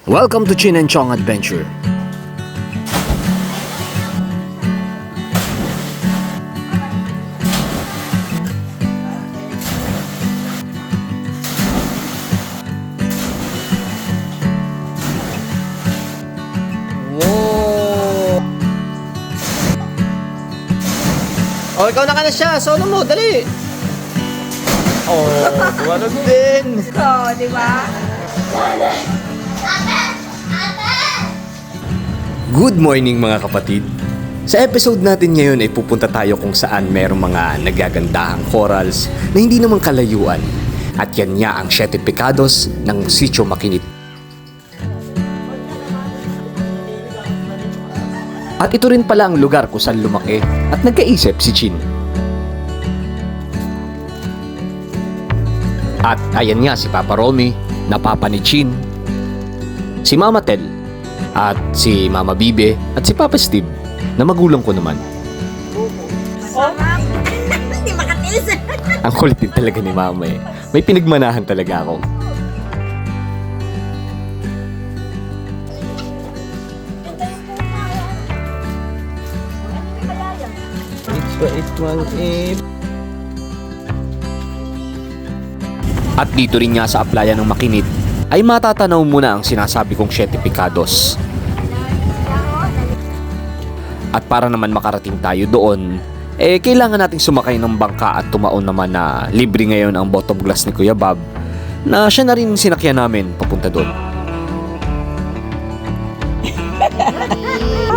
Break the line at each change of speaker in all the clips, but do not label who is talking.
Welcome to Chin and Chong Adventure.
Oh, ikaw na siya. Solo mo, dali. Oh, tumalog din.
Oo, di ba?
Good morning mga kapatid. Sa episode natin ngayon ay pupunta tayo kung saan merong mga nagagandahang corals na hindi naman kalayuan. At yan nga ang Siete Pecados ng Sitio Makinit. At ito rin pala ang lugar kung saan lumaki at nagkaisip si Chin. At ayan nga si Papa Romy na papa ni Chin, si Mama Tel, at si Mama Bibe at si Papa Steve na magulang ko naman.
Sarap. Hindi makatiis.
Ang kulit din talaga ni Mama eh. May pinagmanahan talaga ako. At dito rin nga sa aplayan ng Makinit ay matatanaw mo na ang sinasabi kong Siete Pecados. At para naman makarating tayo doon, kailangan nating sumakay ng bangka at tumaon naman na libre ngayon ang bottom glass ni Kuya Bob na siya na rin sinakyan namin papunta doon.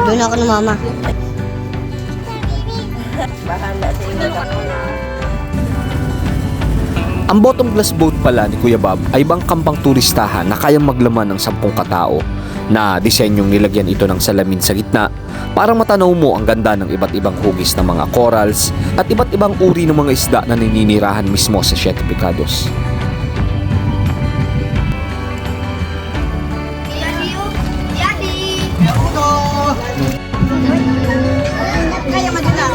Doon ako ng mama.
Ang bottom glass boat pala ni Kuya Bob ay bangkang turistahan na kayang maglaman ng 10 katao na disenyong nilagyan ito ng salamin sa gitna para matanaw mo ang ganda ng iba't ibang hugis ng mga corals at iba't ibang uri ng mga isda na naninirahan mismo sa Siete Pecados.
Kaya madula.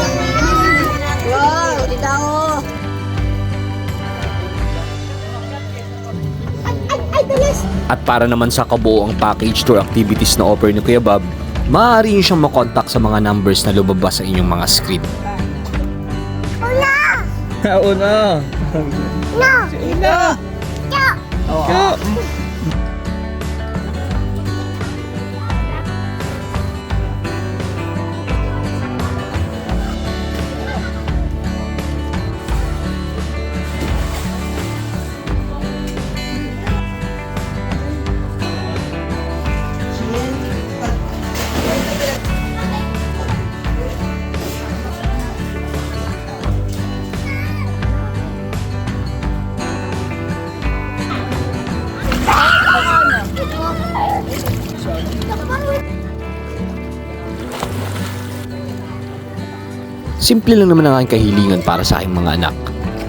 Wow, dito ako. Ay, dalas.
At para naman sa kabuoang package tour activities na offer ni Kuya Bob, maaari niyo siyang makontak sa mga numbers na lumabas sa inyong mga screen.
Una.
No!
Una.
No!
Simple lang naman ang aking kahilingan para sa aking mga anak.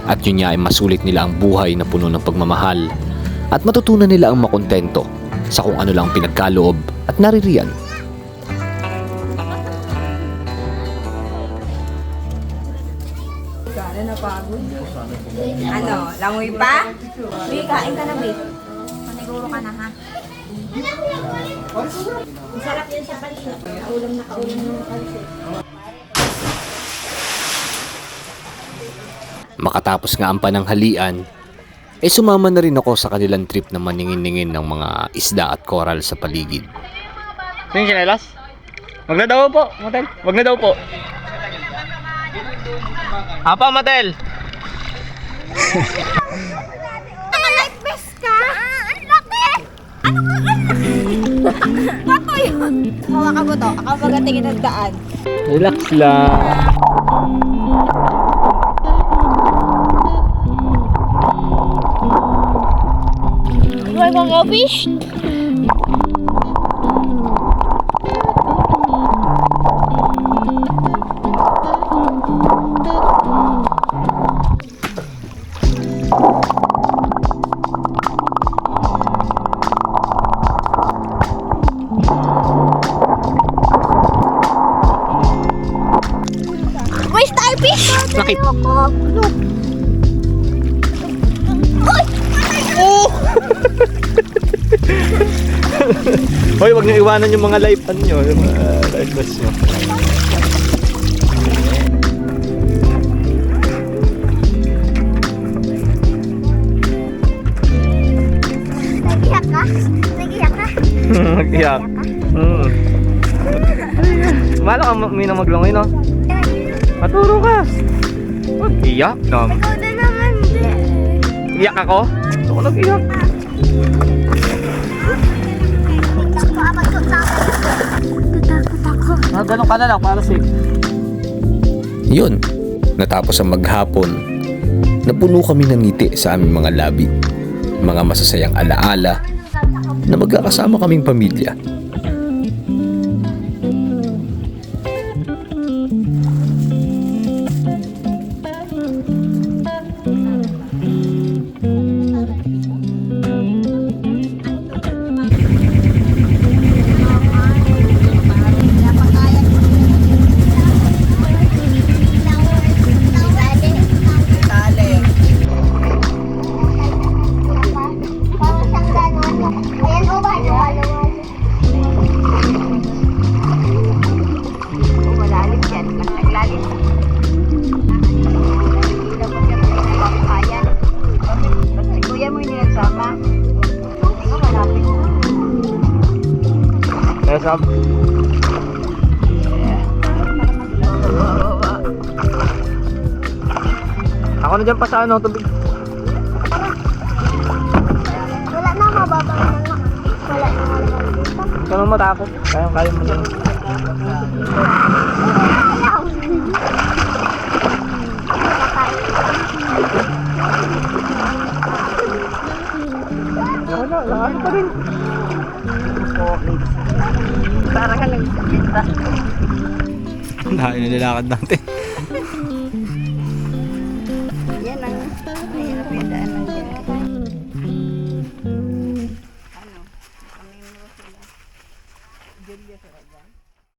At yun nga ay masulit nila ang buhay na puno ng pagmamahal at matutunan nila ang makontento sa kung ano lang pinagkaloob at naririyan.
Sana napagod. Ano, langoy pa? Bi, kain ka na, Bi. Maniguro ka na, ha? Masarap yan sa palit. Kaulam na palit.
Makatapos nga ang pananghalian, sumama na rin ako sa kanilang trip na maningin-ningin ng mga isda at coral sa paligid.
Sino yung chinelas? Wag na daw po, Matel. Wag na daw po. Apa, Matel?
Life vest ka? Ang laki! Ano ka? Ang laki! Bato yun! Hawa ka mo to. Ako magatingin ng daan.
Relax lang.
You want to go fish? May starfish!
Bakit?
Look!
Oh! Hoy, wag niyo iwanan yung mga life ano nyo, yung mga life vest nyo.
Nagiyak ka? Nagiyak ka?
Mag-iyak. Malo ka minang maglungoy, no? Maturo ka. Mag-iyak naman.
Ikaw na naman din.
Iyak ako? Ako nag-iyak.
Tingnan ko, abag-tot na ako. Natakot ako.
Ganun ka na lang para safe.
Yun, natapos ang maghapon, napuno kami ng ngiti sa aming mga labi. Mga masasayang alaala na magkakasama kaming pamilya.
Parang siyang gano'n. Ayan o ba? Malalim yan. Mas naglalim. Hindi mo siya pinapakayan. Kasi kuya mo yung nagsama. Tingnan malapit.
Yes, up. Ako na dyan pa sa ano, tubig.
Wala na, mababa na lang. Wala na dito.
Huwag ka nang matakot. Kaya mo lang. Wala, lakas pa rin. Parang ka lang.
Ang dahil na nilakad natin.